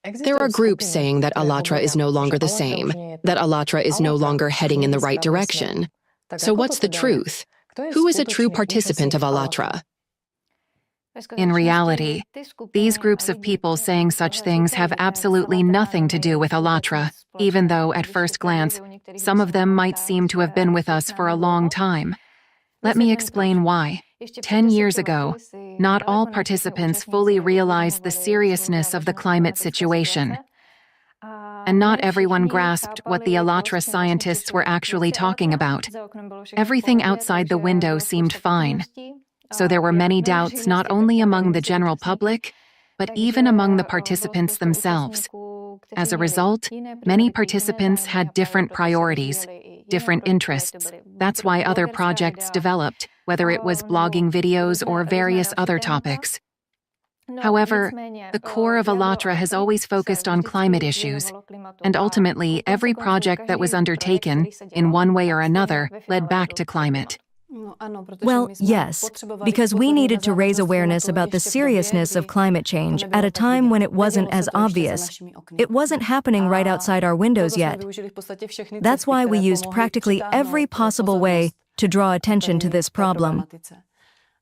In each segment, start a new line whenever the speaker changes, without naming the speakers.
There are groups saying that Allatra is no longer the same, that Allatra is no longer heading in the right direction. So what's the truth? Who is a true participant of Allatra?
In reality, these groups of people saying such things have absolutely nothing to do with Allatra, even though, at first glance, some of them might seem to have been with us for a long time. Let me explain why. 10 years ago, not all participants fully realized the seriousness of the climate situation. And not everyone grasped what the Allatra scientists were actually talking about. Everything outside the window seemed fine. So there were many doubts not only among the general public, but even among the participants themselves. As a result, many participants had different priorities, different interests. That's why other projects developed, whether it was blogging videos or various other topics. However, the core of Allatra has always focused on climate issues, and ultimately every project that was undertaken, in one way or another, led back to climate.
Well, yes, because we needed to raise awareness about the seriousness of climate change at a time when it wasn't as obvious. It wasn't happening right outside our windows yet. That's why we used practically every possible way to draw attention to this problem.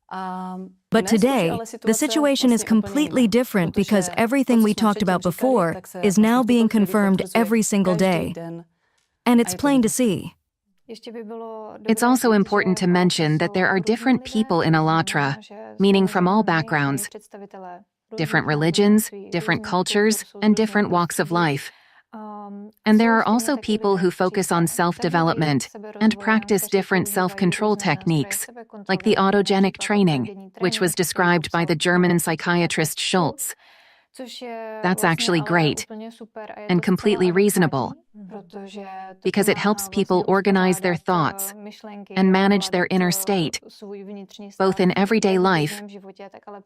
But today, the situation is completely different because everything we talked about before is now being confirmed every single day. And it's plain to see.
It's also important to mention that there are different people in Allatra, meaning from all backgrounds, different religions, different cultures, and different walks of life. And there are also people who focus on self-development and practice different self-control techniques, like the autogenic training, which was described by the German psychiatrist Schultz. That's actually great and completely reasonable, because it helps people organize their thoughts and manage their inner state, both in everyday life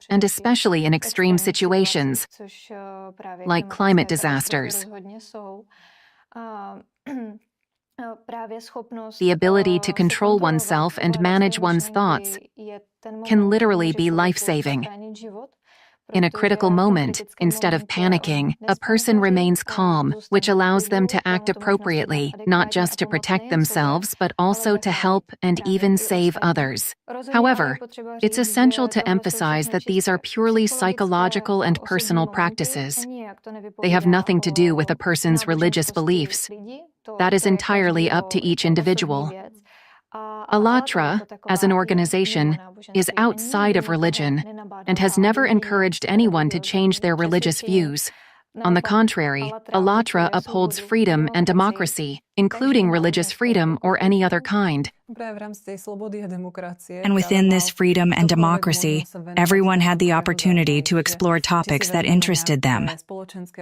and especially in extreme situations, like climate disasters. The ability to control oneself and manage one's thoughts can literally be life-saving. In a critical moment, instead of panicking, a person remains calm, which allows them to act appropriately, not just to protect themselves, but also to help and even save others. However, it's essential to emphasize that these are purely psychological and personal practices. They have nothing to do with a person's religious beliefs. That is entirely up to each individual. Allatra, as an organization, is outside of religion and has never encouraged anyone to change their religious views. On the contrary, Allatra upholds freedom and democracy, including religious freedom or any other kind.
And within this freedom and democracy, everyone had the opportunity to explore topics that interested them,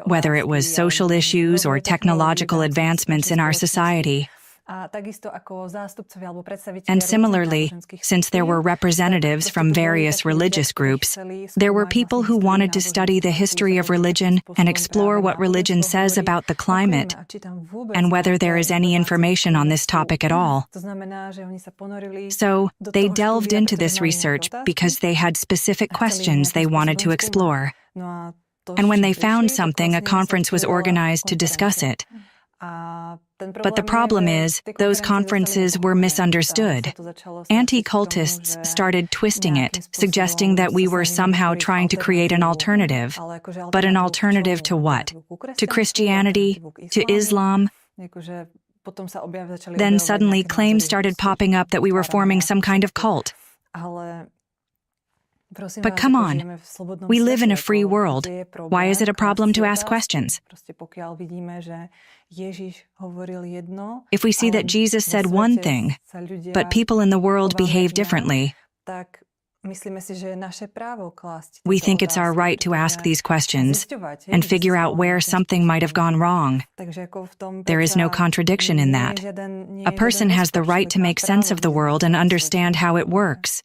whether it was social issues or technological advancements in our society. And similarly, since there were representatives from various religious groups, there were people who wanted to study the history of religion and explore what religion says about the climate, and whether there is any information on this topic at all. So, they delved into this research because they had specific questions they wanted to explore. And when they found something, a conference was organized to discuss it. But the problem is, those conferences were misunderstood. Anti-cultists started twisting it, suggesting that we were somehow trying to create an alternative. But an alternative to what? To Christianity? To Islam? Then suddenly claims started popping up that we were forming some kind of cult. But come on, we live in a free world. Why is it a problem to ask questions? If we see that Jesus said one thing, but people in the world behave differently, we think it's our right to ask these questions and figure out where something might have gone wrong. There is no contradiction in that. A person has the right to make sense of the world and understand how it works.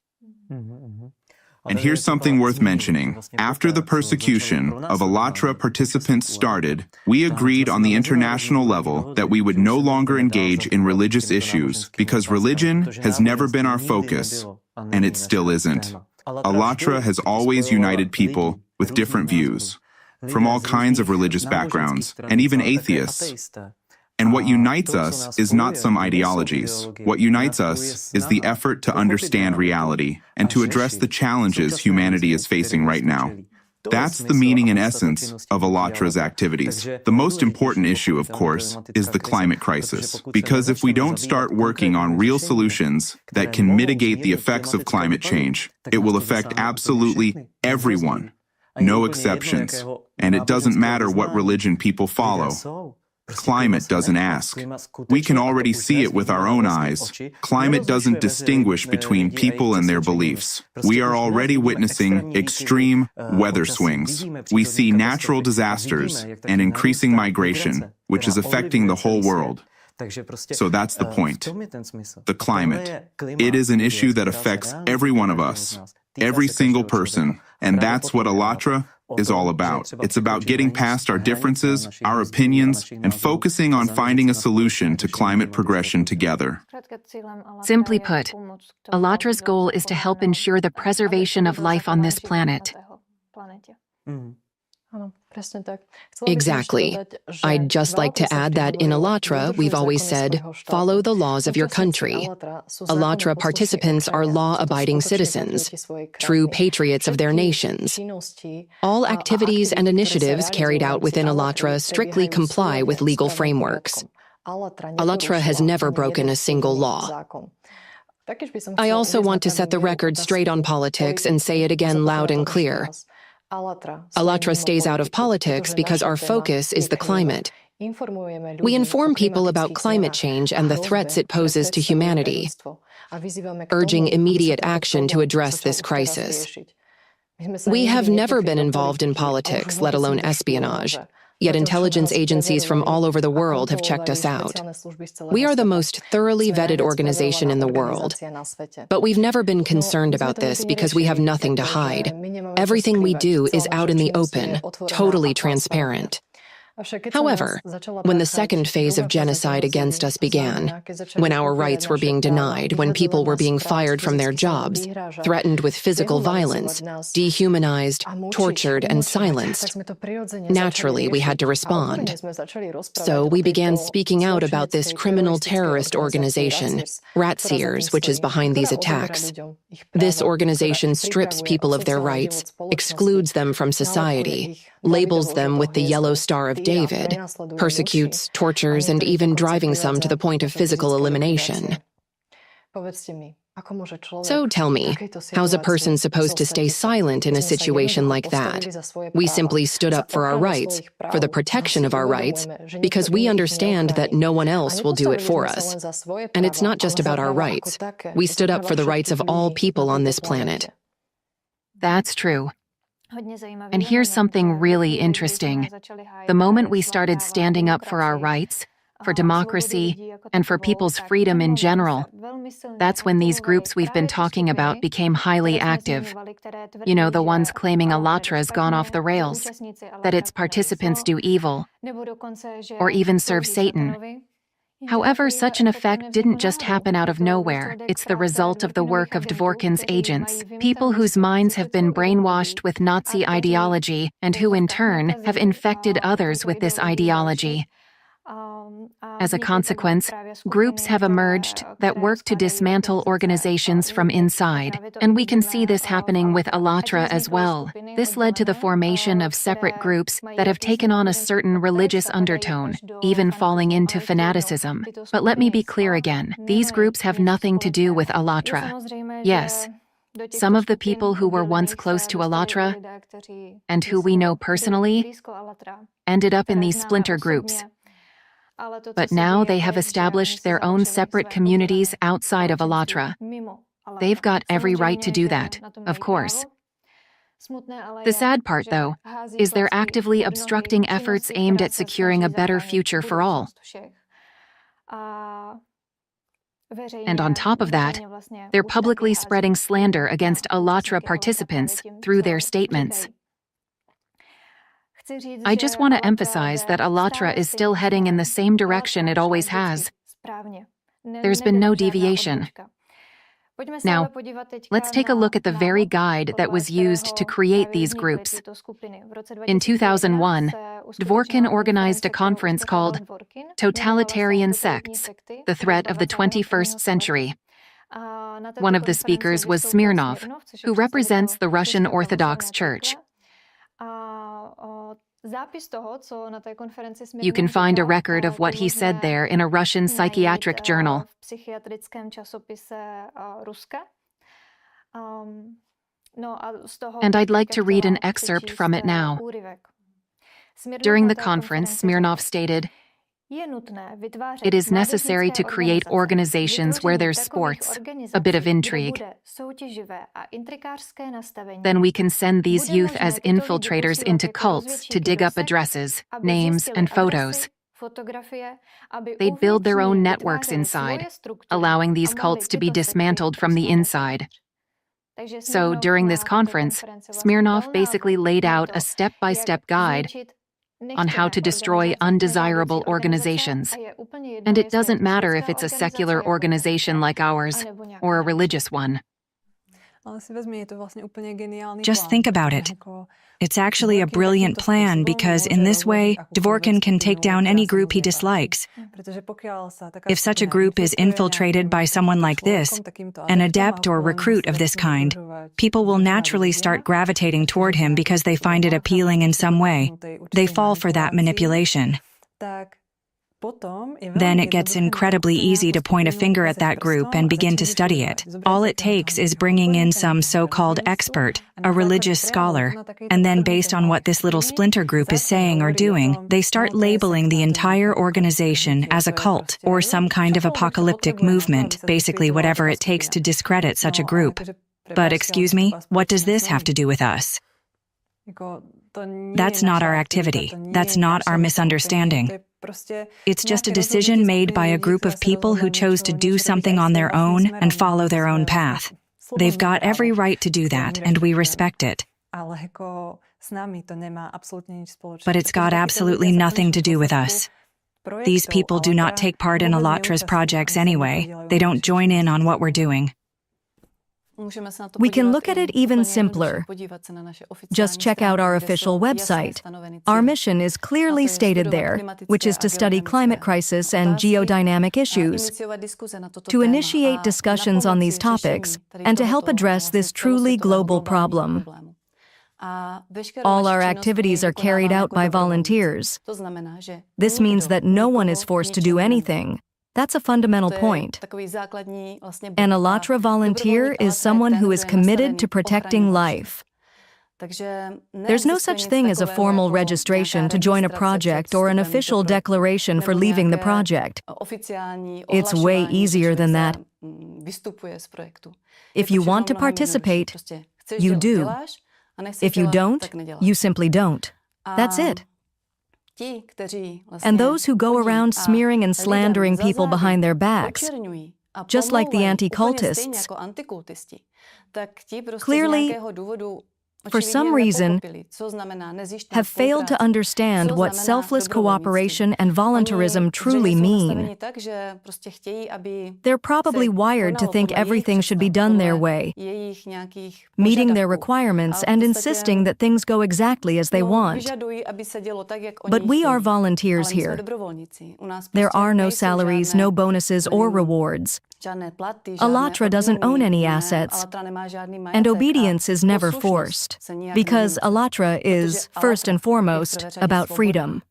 And here's something worth mentioning. After the persecution of Allatra participants started, we agreed on the international level that we would no longer engage in religious issues because religion has never been our focus, and it still isn't. Allatra has always united people with different views. from all kinds of religious backgrounds, and even atheists. And what unites us is not some ideologies. What unites us is the effort to understand reality and to address the challenges humanity is facing right now. That's the meaning and essence of ALLATRA's activities. The most important issue, of course, is the climate crisis. Because if we don't start working on real solutions that can mitigate the effects of climate change, it will affect absolutely everyone. No exceptions. And it doesn't matter what religion people follow. Climate doesn't ask. We can already see it with our own eyes. Climate doesn't distinguish between people and their beliefs. We are already witnessing extreme weather swings. We see natural disasters and increasing migration, which is affecting the whole world. So that's the point. The climate. It is an issue that affects every one of us, every single person, and that's what ALLATRA is all about. It's about getting past our differences, our opinions, and focusing on finding a solution to climate progression together.
Simply put, ALLATRA's goal is to help ensure the preservation of life on this planet.
Exactly. I'd just like to add that in ALLATRA, we've always said, follow the laws of your country. ALLATRA participants are law-abiding citizens, true patriots of their nations. All activities and initiatives carried out within ALLATRA strictly comply with legal frameworks. ALLATRA has never broken a single law. I also want to set the record straight on politics and say it again loud and clear. ALLATRA stays out of politics because our focus is the climate. We inform people about climate change and the threats it poses to humanity, urging immediate action to address this crisis. We have never been involved in politics, let alone espionage. Yet intelligence agencies from all over the world have checked us out. We are the most thoroughly vetted organization in the world. But we've never been concerned about this because we have nothing to hide. Everything we do is out in the open, totally transparent. However, when the second phase of genocide against us began, when our rights were being denied, when people were being fired from their jobs, threatened with physical violence, dehumanized, tortured, and silenced, naturally we had to respond. So we began speaking out about this criminal terrorist organization, RACIRS, which is behind these attacks. This organization strips people of their rights, excludes them from society, labels them with the yellow star of David, persecutes, tortures, and even driving some to the point of physical elimination. So tell me, how's a person supposed to stay silent in a situation like that? We simply stood up for our rights, for the protection of our rights, because we understand that no one else will do it for us. And it's not just about our rights. We stood up for the rights of all people on this planet.
That's true. And here's something really interesting. The moment we started standing up for our rights, for democracy, and for people's freedom in general, that's when these groups we've been talking about became highly active. You know, the ones claiming ALLATRA's gone off the rails, that its participants do evil, or even serve Satan. However, such an effect didn't just happen out of nowhere. It's the result of the work of Dworkin's agents, people whose minds have been brainwashed with Nazi ideology and who in turn have infected others with this ideology. As a consequence, groups have emerged that work to dismantle organizations from inside, and we can see this happening with ALLATRA as well. This led to the formation of separate groups that have taken on a certain religious undertone, even falling into fanaticism. But let me be clear again, these groups have nothing to do with ALLATRA. Yes, some of the people who were once close to ALLATRA, and who we know personally, ended up in these splinter groups. But now they have established their own separate communities outside of ALLATRA. They've got every right to do that, of course. The sad part, though, is they're actively obstructing efforts aimed at securing a better future for all. And on top of that, they're publicly spreading slander against ALLATRA participants through their statements. I just want to emphasize that ALLATRA is still heading in the same direction it always has. There's been no deviation. Now, let's take a look at the very guide that was used to create these groups. In 2001, Dworkin organized a conference called Totalitarian Sects, the Threat of the 21st Century. One of the speakers was Smirnov, who represents the Russian Orthodox Church. You can find a record of what he said there in a Russian psychiatric journal. And I'd like to read an excerpt from it now. During the conference, Smirnov stated, "It is necessary to create organizations where there's sports, a bit of intrigue. Then we can send these youth as infiltrators into cults to dig up addresses, names, and photos. They'd build their own networks inside, allowing these cults to be dismantled from the inside." So during this conference, Smirnov basically laid out a step-by-step guide on how to destroy undesirable organizations. And it doesn't matter if it's a secular organization like ours or a religious one.
Just think about it. It's actually a brilliant plan because in this way, Dworkin can take down any group he dislikes. If such a group is infiltrated by someone like this, an adept or recruit of this kind, people will naturally start gravitating toward him because they find it appealing in some way. They fall for that manipulation. Then it gets incredibly easy to point a finger at that group and begin to study it. All it takes is bringing in some so-called expert, a religious scholar, and then based on what this little splinter group is saying or doing, they start labeling the entire organization as a cult or some kind of apocalyptic movement, basically whatever it takes to discredit such a group. But excuse me, what does this have to do with us? That's not our activity. That's not our misunderstanding. It's just a decision made by a group of people who chose to do something on their own and follow their own path. They've got every right to do that, and we respect it. But it's got absolutely nothing to do with us. These people do not take part in Allatra's projects anyway. They don't join in on what we're doing.
We can look at it even simpler. Just check out our official website. Our mission is clearly stated there, which is to study climate crisis and geodynamic issues, to initiate discussions on these topics, and to help address this truly global problem. All our activities are carried out by volunteers. This means that no one is forced to do anything. That's a fundamental point. An Allatra volunteer is someone who is committed to protecting life. There's no such thing as a formal registration to join a project or an official declaration for leaving the project. It's way easier than that. If you want to participate, you do. If you don't, you simply don't. That's it. And those who go around smearing and slandering people behind their backs, just like the anti-cultists, clearly, for some reason, have failed to understand what selfless cooperation and voluntarism truly mean. They're probably wired to think everything should be done their way, meeting their requirements and insisting that things go exactly as they want. But we are volunteers here. There are no salaries, no bonuses or rewards. Allatra doesn't own any assets, and obedience is never forced, because Allatra is, first and foremost, about freedom.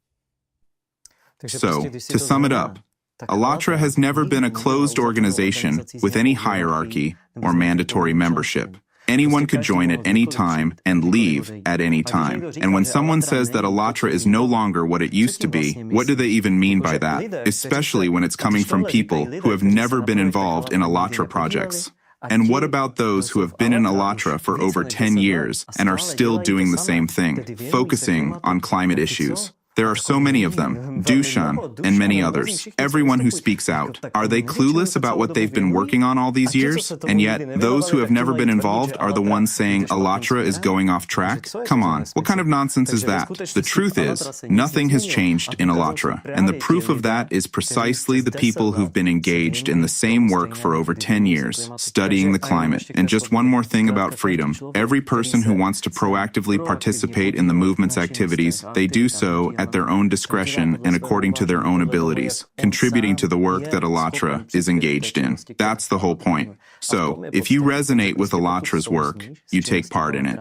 So, to sum it up, Allatra has never been a closed organization with any hierarchy or mandatory membership. Anyone could join at any time and leave at any time. And when someone says that Allatra is no longer what it used to be, what do they even mean by that? Especially when it's coming from people who have never been involved in Allatra projects. And what about those who have been in Allatra for over 10 years and are still doing the same thing, focusing on climate issues? There are so many of them, Dushan and many others. Everyone who speaks out. Are they clueless about what they've been working on all these years? And yet, those who have never been involved are the ones saying Alatra is going off track? Come on, what kind of nonsense is that? The truth is, nothing has changed in Alatra, and the proof of that is precisely the people who've been engaged in the same work for over 10 years, studying the climate. And just one more thing about freedom. Every person who wants to proactively participate in the movement's activities, they do so at their own discretion and according to their own abilities, contributing to the work that Alatra is engaged in. That's the whole point. So, if you resonate with Alatra's work, you take part in it.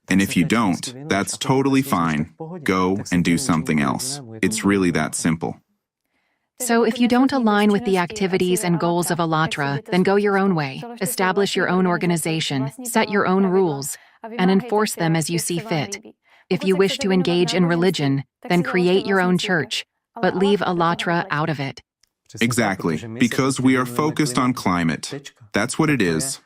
And if you don't, that's totally fine. Go and do something else. It's really that simple.
So if you don't align with the activities and goals of Alatra, then go your own way, establish your own organization, set your own rules, and enforce them as you see fit. If you wish to engage in religion, then create your own church, but leave Alatra out of it.
Exactly, because we are focused on climate. That's what it is,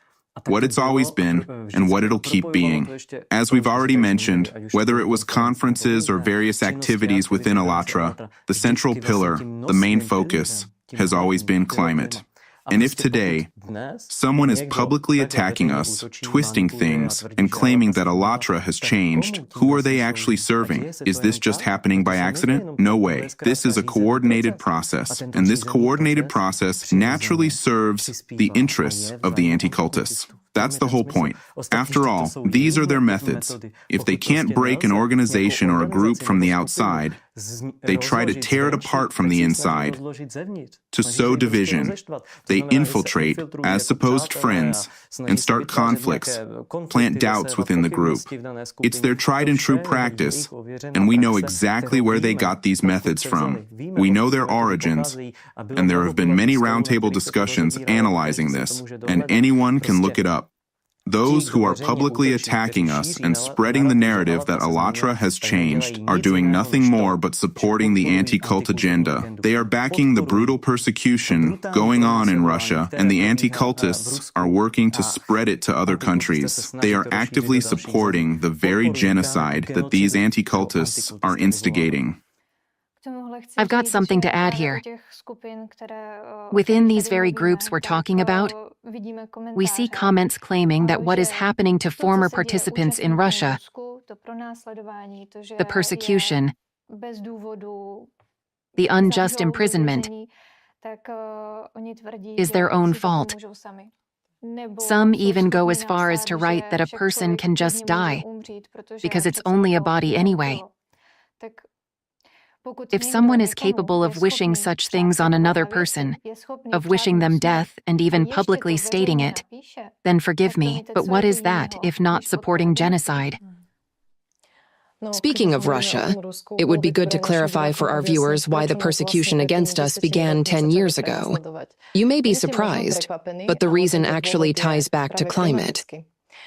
what it's always been, and what it'll keep being. As we've already mentioned, whether it was conferences or various activities within Alatra, the central pillar, the main focus, has always been climate. And if today, someone is publicly attacking us, twisting things, and claiming that Alatra has changed, who are they actually serving? Is this just happening by accident? No way. This is a coordinated process, and this coordinated process naturally serves the interests of the anti-cultists. That's the whole point. After all, these are their methods. If they can't break an organization or a group from the outside, they try to tear it apart from the inside, to sow division. They infiltrate as supposed friends and start conflicts, plant doubts within the group. It's their tried and true practice, and we know exactly where they got these methods from. We know their origins, and there have been many roundtable discussions analyzing this, and anyone can look it up. Those who are publicly attacking us and spreading the narrative that Alatra has changed are doing nothing more but supporting the anti-cult agenda. They are backing the brutal persecution going on in Russia, and the anti-cultists are working to spread it to other countries. They are actively supporting the very genocide that these anti-cultists are instigating.
I've got something to add here. Within these very groups we're talking about, we see comments claiming that what is happening to former participants in Russia, the persecution, the unjust imprisonment, is their own fault. Some even go as far as to write that a person can just die, because it's only a body anyway. If someone is capable of wishing such things on another person, of wishing them death and even publicly stating it, then forgive me, but what is that if not supporting genocide?
Speaking of Russia, it would be good to clarify for our viewers why the persecution against us began 10 years ago. You may be surprised, but the reason actually ties back to climate.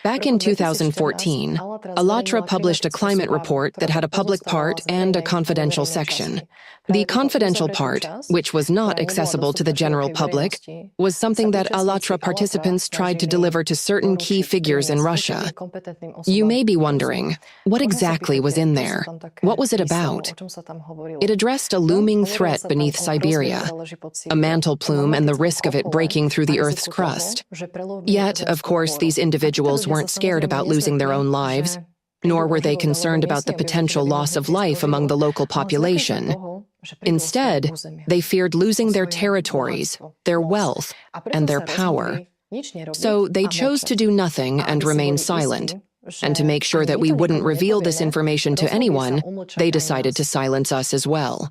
Back in 2014, Alatra published a climate report that had a public part and a confidential section. The confidential part, which was not accessible to the general public, was something that Alatra participants tried to deliver to certain key figures in Russia. You may be wondering, what exactly was in there? What was it about? It addressed a looming threat beneath Siberia, a mantle plume and the risk of it breaking through the Earth's crust. Yet, of course, these individuals weren't scared about losing their own lives, nor were they concerned about the potential loss of life among the local population. Instead, they feared losing their territories, their wealth, and their power. So they chose to do nothing and remain silent. And to make sure that we wouldn't reveal this information to anyone, they decided to silence us as well.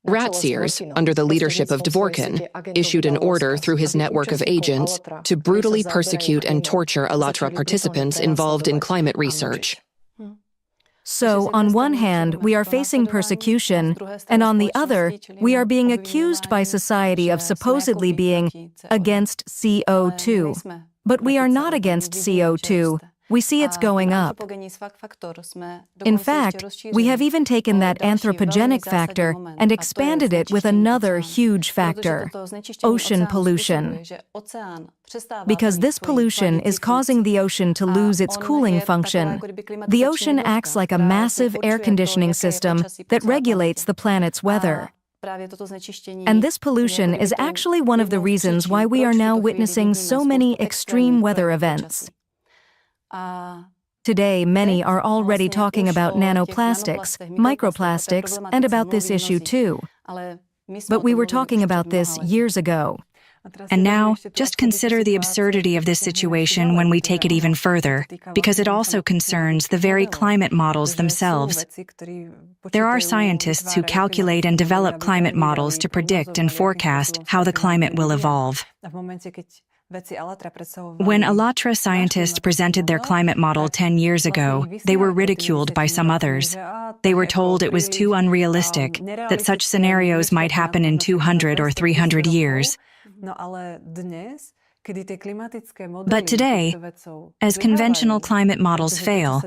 RACIRS, under the leadership of Dvorkin, issued an order through his network of agents to brutally persecute and torture Alatra participants involved in climate research.
So, on one hand, we are facing persecution, and on the other, we are being accused by society of supposedly being against CO2. But we are not against CO2. We see it's going up. In fact, we have even taken that anthropogenic factor and expanded it with another huge factor, ocean pollution. Because this pollution is causing the ocean to lose its cooling function. The ocean acts like a massive air conditioning system that regulates the planet's weather. And this pollution is actually one of the reasons why we are now witnessing so many extreme weather events. Today, many are already talking about nanoplastics, microplastics, and about this issue too. But we were talking about this years ago.
And now, just consider the absurdity of this situation when we take it even further, because it also concerns the very climate models themselves. There are scientists who calculate and develop climate models to predict and forecast how the climate will evolve. When ALLATRA scientists presented their climate model 10 years ago, they were ridiculed by some others. They were told it was too unrealistic, that such scenarios might happen in 200 or 300 years. But today, as conventional climate models fail,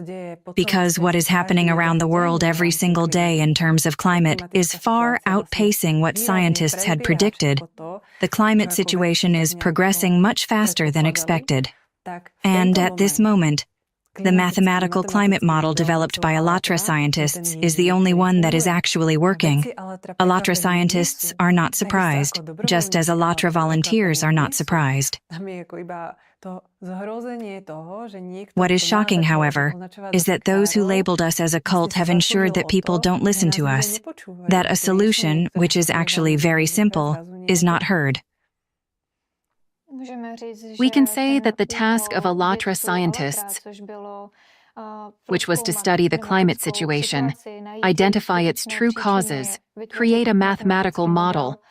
because what is happening around the world every single day in terms of climate is far outpacing what scientists had predicted, the climate situation is progressing much faster than expected. And at this moment, the mathematical climate model developed by ALLATRA scientists is the only one that is actually working. ALLATRA scientists are not surprised, just as ALLATRA volunteers are not surprised. What is shocking, however, is that those who labeled us as a cult have ensured that people don't listen to us, that a solution, which is actually very simple, is not heard.
We can say that the task of ALLATRA scientists, which was to study the climate situation, identify its true causes, create a mathematical model,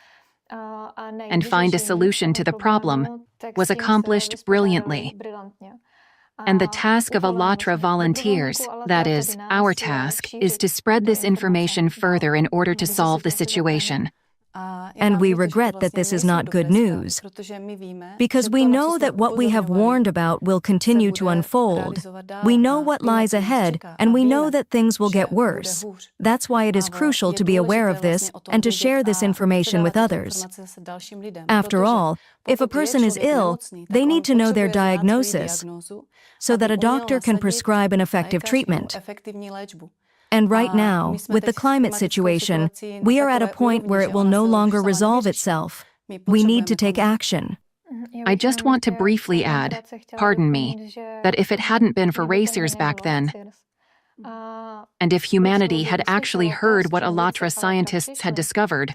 and find a solution to the problem, was accomplished brilliantly. And the task of ALLATRA volunteers, that is, our task, is to spread this information further in order to solve the situation.
And we regret that this is not good news, because we know that what we have warned about will continue to unfold. We know what lies ahead, and we know that things will get worse. That's why it is crucial to be aware of this and to share this information with others. After all, if a person is ill, they need to know their diagnosis so that a doctor can prescribe an effective treatment. And right now, with the climate situation, we are at a point where it will no longer resolve itself. We need to take action.
I just want to briefly add, pardon me, that if it hadn't been for РАЦИРС back then, and if humanity had actually heard what ALLATRA scientists had discovered,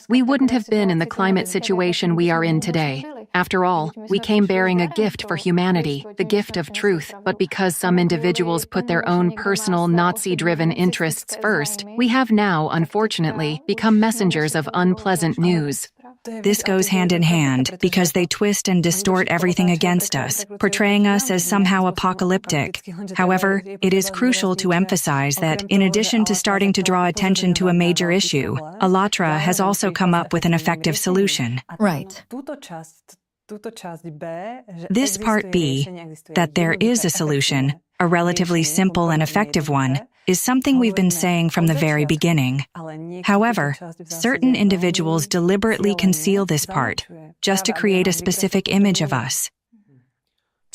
we wouldn't have been in the climate situation we are in today. After all, we came bearing a gift for humanity, the gift of truth, but because some individuals put their own personal Nazi-driven interests first, we have now, unfortunately, become messengers of unpleasant news.
This goes hand in hand because they twist and distort everything against us, portraying us as somehow apocalyptic. However, it is crucial to emphasize that, in addition to starting to draw attention to a major issue, ALLATRA has also come up with an effective solution.
Right.
This part B, that there is a solution, a relatively simple and effective one, is something we've been saying from the very beginning. However, certain individuals deliberately conceal this part, just to create a specific image of us.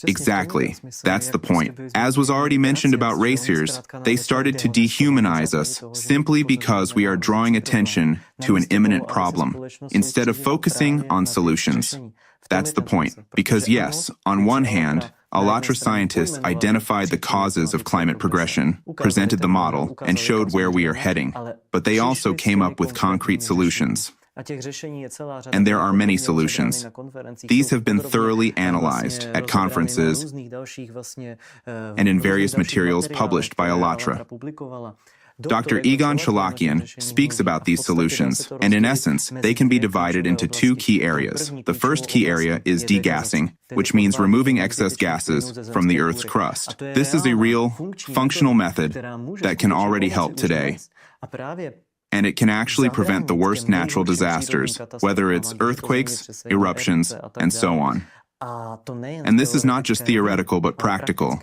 Exactly. That's the point. As was already mentioned about РАЦИРС, they started to dehumanize us simply because we are drawing attention to an imminent problem, instead of focusing on solutions. That's the point. Because yes, on one hand, ALLATRA scientists identified the causes of climate progression, presented the model, and showed where we are heading. But they also came up with concrete solutions. And there are many solutions. These have been thoroughly analyzed at conferences and in various materials published by ALLATRA. Dr. Egon Chalakian speaks about these solutions, and in essence, they can be divided into two key areas. The first key area is degassing, which means removing excess gases from the Earth's crust. This is a real, functional method that can already help today. And it can actually prevent the worst natural disasters, whether it's earthquakes, eruptions, and so on. And this is not just theoretical but practical,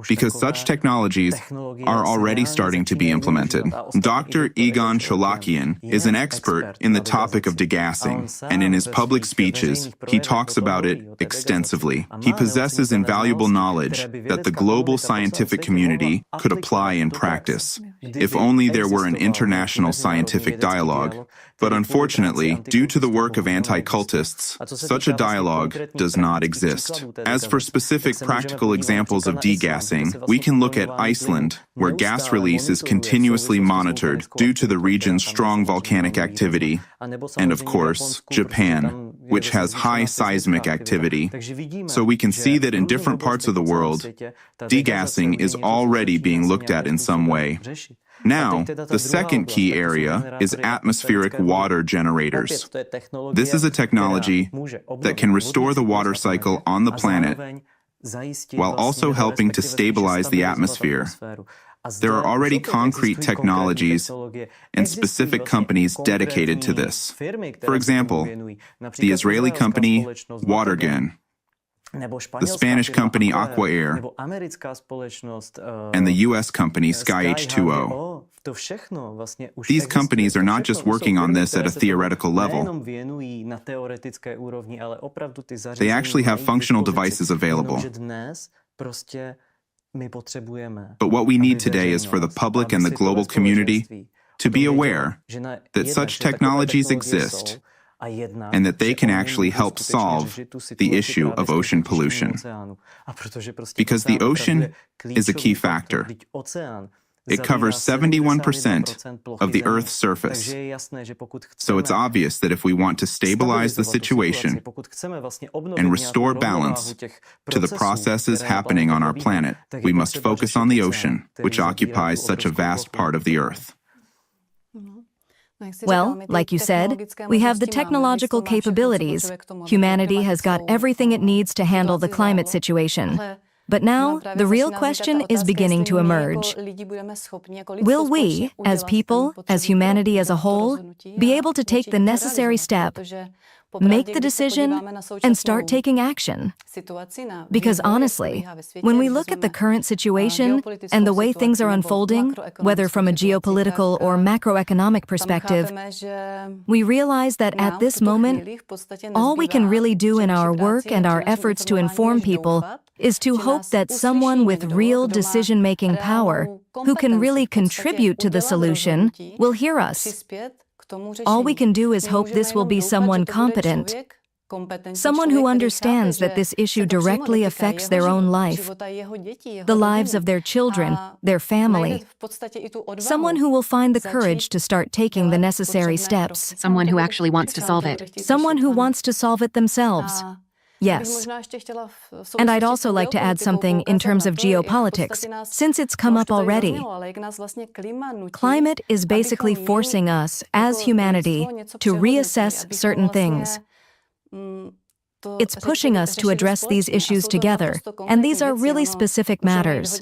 because such technologies are already starting to be implemented. Dr. Egon Cholakian is an expert in the topic of degassing, and in his public speeches, he talks about it extensively. He possesses invaluable knowledge that the global scientific community could apply in practice, if only there were an international scientific dialogue. But unfortunately, due to the work of anti-cultists, such a dialogue does not exist. As for specific practical examples of degassing, we can look at Iceland, where gas release is continuously monitored due to the region's strong volcanic activity, and of course, Japan, which has high seismic activity. So we can see that in different parts of the world, degassing is already being looked at in some way. Now, the second key area is atmospheric water generators. This is a technology that can restore the water cycle on the planet while also helping to stabilize the atmosphere. There are already concrete technologies and specific companies dedicated to this. For example, the Israeli company Watergen, the Spanish company Aquair, and the US company SkyH2O. These companies are not just working on this at a theoretical level. They actually have functional devices available. But what we need today is for the public and the global community to be aware that such technologies exist and that they can actually help solve the issue of ocean pollution. Because the ocean is a key factor. It covers 71% of the Earth's surface. So it's obvious that if we want to stabilize the situation and restore balance to the processes happening on our planet, we must focus on the ocean, which occupies such a vast part of the Earth.
Well, like you said, we have the technological capabilities. Humanity has got everything it needs to handle the climate situation. But now, the real question is beginning to emerge. Will we, as people, as humanity as a whole, be able to take the necessary step, make the decision, and start taking action? Because honestly, when we look at the current situation and the way things are unfolding, whether from a geopolitical or macroeconomic perspective, we realize that at this moment, all we can really do in our work and our efforts to inform people is to hope that someone with real decision-making power, who can really contribute to the solution, will hear us. All we can do is hope this will be someone competent, someone who understands that this issue directly affects their own life, the lives of their children, their family, someone who will find the courage to start taking the necessary steps,
Someone who actually wants to solve it.
someone who wants to solve it themselves. Yes. And I'd also like to add something in terms of geopolitics, since it's come up already. Climate is basically forcing us, as humanity, to reassess certain things. It's pushing us to address these issues together, and these are really specific matters.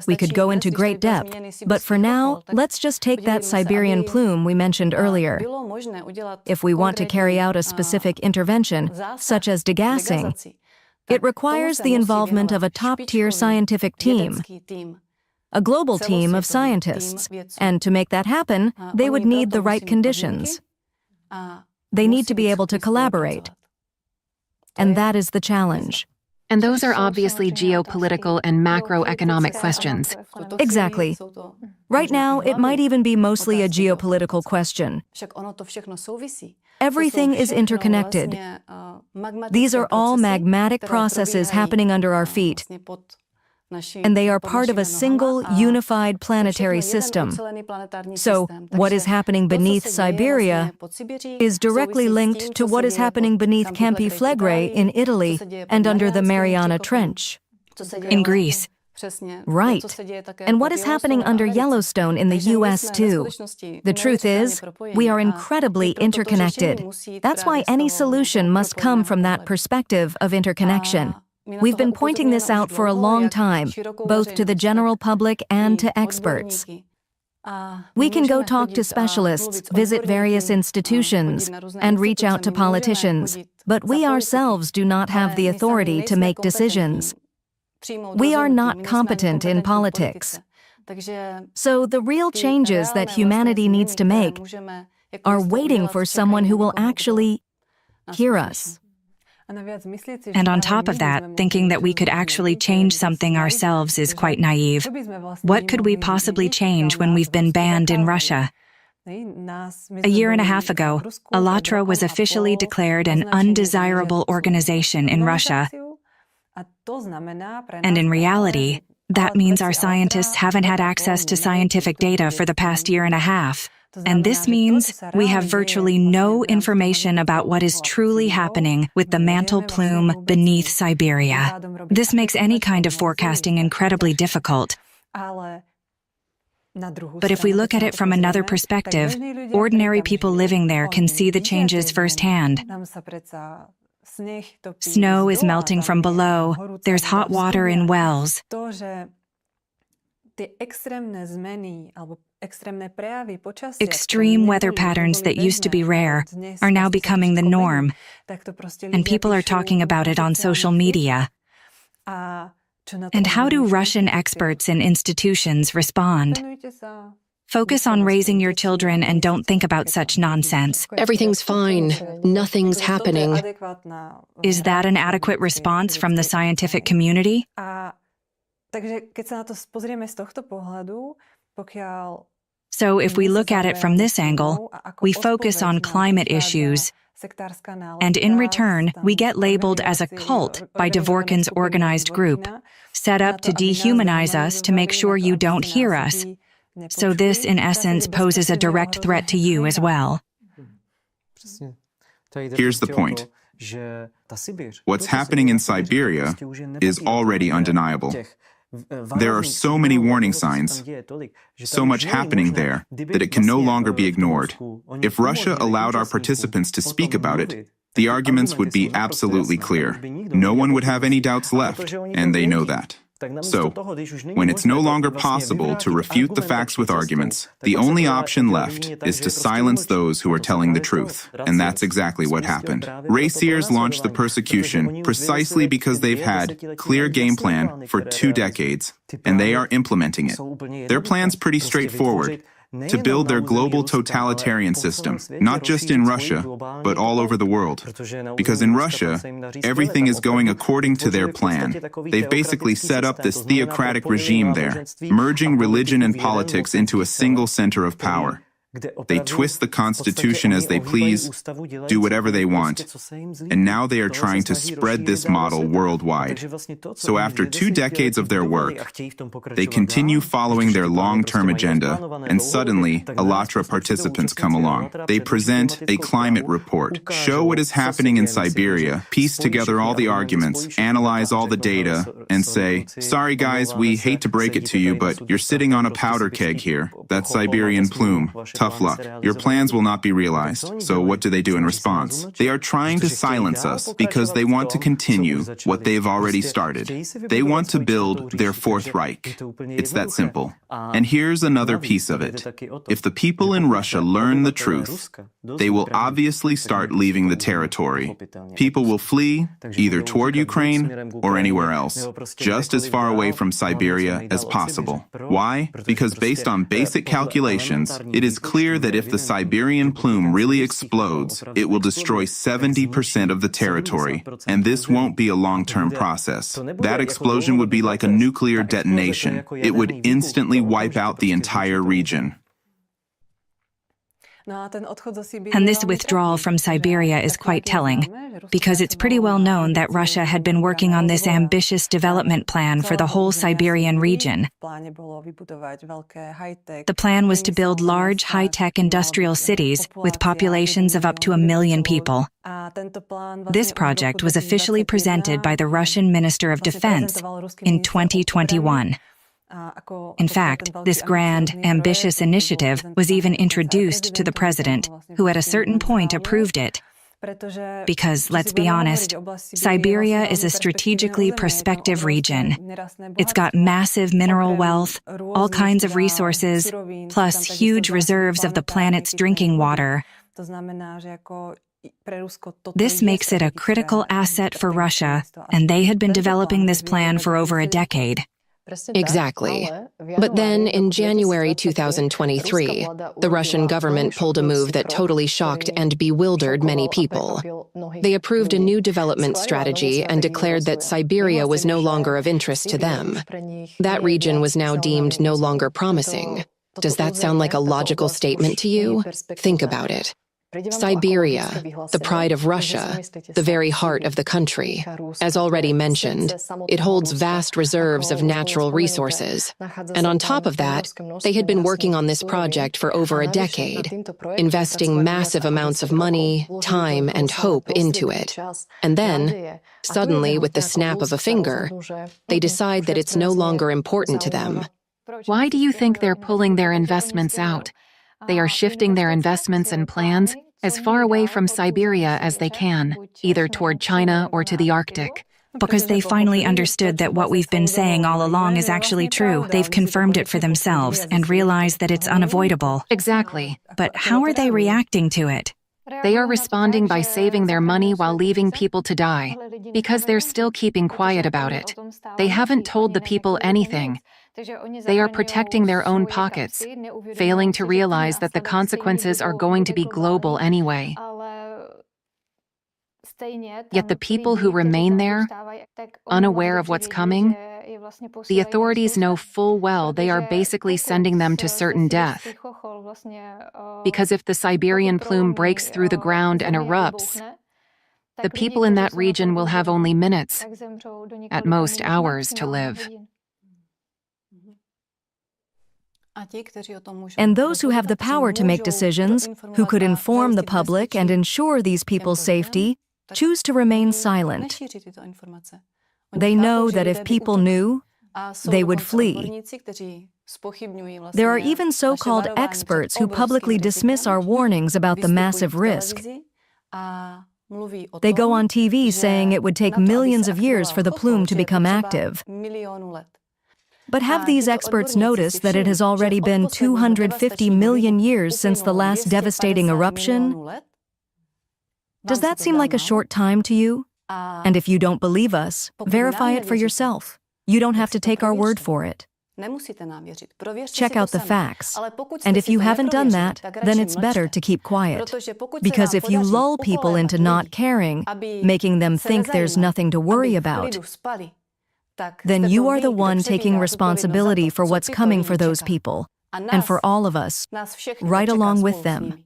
We could go into great depth, but for now, let's just take that Siberian plume we mentioned earlier. If we want to carry out a specific intervention, such as degassing, it requires the involvement of a top-tier scientific team, a global team of scientists, and to make that happen, they would need the right conditions. They need to be able to collaborate. And that is the challenge.
And those are obviously geopolitical and macroeconomic questions.
Exactly. Right now, it might even be mostly a geopolitical question. Everything is interconnected. These are all magmatic processes happening under our feet, and they are part of a single, unified planetary system. So, what is happening beneath Siberia is directly linked to what is happening beneath Campi Flegrei in Italy and under the Mariana Trench.
In Greece.
Right. And what is happening under Yellowstone in the US too? The truth is, we are incredibly interconnected. That's why any solution must come from that perspective of interconnection. We've been pointing this out for a long time, both to the general public and to experts. We can go talk to specialists, visit various institutions, and reach out to politicians, but we ourselves do not have the authority to make decisions. We are not competent in politics. So the real changes that humanity needs to make are waiting for someone who will actually hear us.
And on top of that, thinking that we could actually change something ourselves is quite naive. What could we possibly change when we've been banned in Russia? A year and a half ago, *ALLATRA was officially declared an undesirable organization in Russia. And in reality, that means our scientists haven't had access to scientific data for the past year and a half. And this means we have virtually no information about what is truly happening with the mantle plume beneath Siberia. This makes any kind of forecasting incredibly difficult. But if we look at it from another perspective, ordinary people living there can see the changes firsthand. Snow is melting from below. There's hot water in wells. Extreme weather patterns that used to be rare are now becoming the norm, and people are talking about it on social media. And how do Russian experts and institutions respond? Focus on raising your children and don't think about such nonsense.
Everything's fine. Nothing's happening.
Is that an adequate response from the scientific community? So if we look at it from this angle, we focus on climate issues, and in return, we get labeled as a cult by Dworkin's organized group, set up to dehumanize us to make sure you don't hear us. So this, in essence, poses a direct threat to you as well.
Here's the point. What's happening in Siberia is already undeniable. There are so many warning signs, so much happening there, that it can no longer be ignored. If Russia allowed our participants to speak about it, the arguments would be absolutely clear. No one would have any doubts left, and they know that. So, when it's no longer possible to refute the facts with arguments, the only option left is to silence those who are telling the truth. And that's exactly what happened. RACIRS launched the persecution precisely because they've had a clear game plan for 2 decades, and they are implementing it. Their plan's pretty straightforward. To build their global totalitarian system, not just in Russia, but all over the world. Because in Russia, everything is going according to their plan. They've basically set up this theocratic regime there, merging religion and politics into a single center of power. They twist the constitution as they please, do whatever they want, and now they are trying to spread this model worldwide. So after 2 decades of their work, they continue following their long-term agenda, and suddenly, *ALLATRA participants come along. They present a climate report, show what is happening in Siberia, piece together all the arguments, analyze all the data, and say, sorry guys, we hate to break it to you, but you're sitting on a powder keg here. That's Siberian plume. Tough luck. Your plans will not be realized. So what do they do in response? They are trying to silence us because they want to continue what they've already started. They want to build their Fourth Reich. It's that simple. And here's another piece of it. If the people in Russia learn the truth, they will obviously start leaving the territory. People will flee either toward Ukraine or anywhere else, just as far away from Siberia as possible. Why? Because based on basic calculations, it is clear that if the Siberian plume really explodes, it will destroy 70% of the territory, and this won't be a long-term process. That explosion would be like a nuclear detonation. It would instantly wipe out the entire region.
And this withdrawal from Siberia is quite telling, because it's pretty well known that Russia had been working on this ambitious development plan for the whole Siberian region. The plan was to build large, high-tech industrial cities with populations of up to 1 million people. This project was officially presented by the Russian Minister of Defense in 2021. In fact, this grand, ambitious initiative was even introduced to the president, who at a certain point approved it. Because, let's be honest, Siberia is a strategically prospective region. It's got massive mineral wealth, all kinds of resources, plus huge reserves of the planet's drinking water. This makes it a critical asset for Russia, and they had been developing this plan for over a decade.
Exactly. But then, in January 2023, the Russian government pulled a move that totally shocked and bewildered many people. They approved a new development strategy and declared that Siberia was no longer of interest to them. That region was now deemed no longer promising. Does that sound like a logical statement to you? Think about it. Siberia, the pride of Russia, the very heart of the country. As already mentioned, it holds vast reserves of natural resources. And on top of that, they had been working on this project for over a decade, investing massive amounts of money, time, and hope into it. And then, suddenly, with the snap of a finger, they decide that it's no longer important to them.
Why do you think they're pulling their investments out? They are shifting their investments and plans as far away from Siberia as they can, either toward China or to the Arctic.
Because they finally understood that what we've been saying all along is actually true. They've confirmed it for themselves and realized that it's unavoidable.
Exactly.
But how are they reacting to it?
They are responding by saving their money while leaving people to die, because they're still keeping quiet about it. They haven't told the people anything. They are protecting their own pockets, failing to realize that the consequences are going to be global anyway. Yet the people who remain there, unaware of what's coming, the authorities know full well they are basically sending them to certain death. Because if the Siberian plume breaks through the ground and erupts, the people in that region will have only minutes, at most hours, to live.
And those who have the power to make decisions, who could inform the public and ensure these people's safety, choose to remain silent. They know that if people knew, they would flee. There are even so-called experts who publicly dismiss our warnings about the massive risk. They go on TV saying it would take millions of years for the plume to become active. But have these experts noticed that it has already been 250 million years since the last devastating eruption? Does that seem like a short time to you? And if you don't believe us, verify it for yourself. You don't have to take our word for it. Check out the facts. And if you haven't done that, then it's better to keep quiet. Because if you lull people into not caring, making them think there's nothing to worry about, then you are the one taking responsibility for what's coming for those people, and for all of us, right along with them.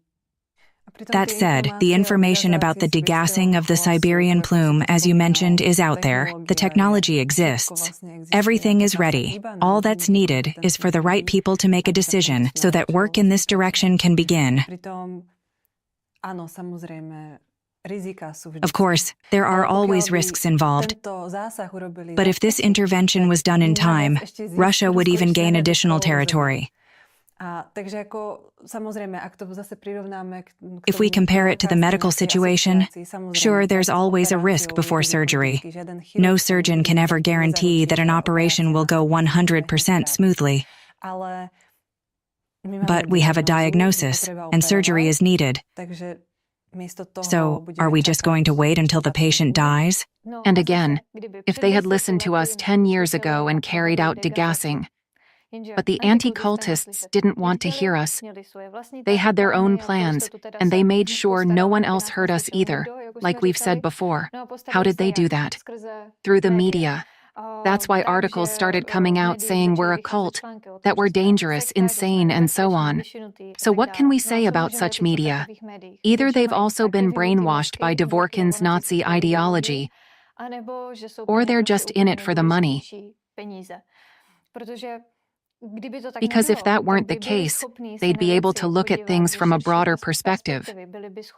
That said, the information about the degassing of the Siberian plume, as you mentioned, is out there. The technology exists. Everything is ready. All that's needed is for the right people to make a decision so that work in this direction can begin. Of course, there are always risks involved. But if this intervention was done in time, Russia would even gain additional territory. If we compare it to the medical situation, sure, there's always a risk before surgery. No surgeon can ever guarantee that an operation will go 100% smoothly. But we have a diagnosis, and surgery is needed. So, are we just going to wait until the patient dies?
And again, if they had listened to us 10 years ago and carried out degassing, but the anti-cultists didn't want to hear us. They had their own plans, and they made sure no one else heard us either, like we've said before. How did they do that? Through the media. That's why articles started coming out saying we're a cult, that we're dangerous, insane, and so on. So what can we say about such media? Either they've also been brainwashed by Dworkin's Nazi ideology, or they're just in it for the money. Because if that weren't the case, they'd be able to look at things from a broader perspective.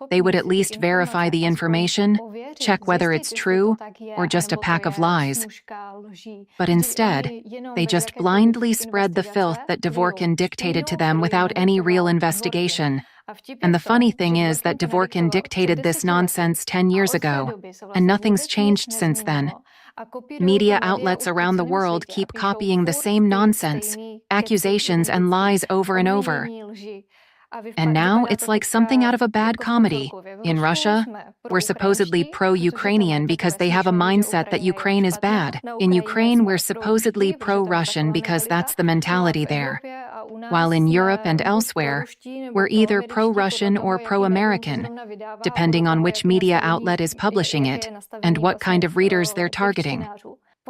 They would at least verify the information, check whether it's true, or just a pack of lies. But instead, they just blindly spread the filth that Dworkin dictated to them without any real investigation. And the funny thing is that Dvorkin dictated this nonsense 10 years ago, and nothing's changed since then. Media outlets around the world keep copying the same nonsense, accusations and lies over and over. And now it's like something out of a bad comedy. In Russia, we're supposedly pro-Ukrainian because they have a mindset that Ukraine is bad. In Ukraine, we're supposedly pro-Russian because that's the mentality there. While in Europe and elsewhere, we're either pro-Russian or pro-American, depending on which media outlet is publishing it and what kind of readers they're targeting.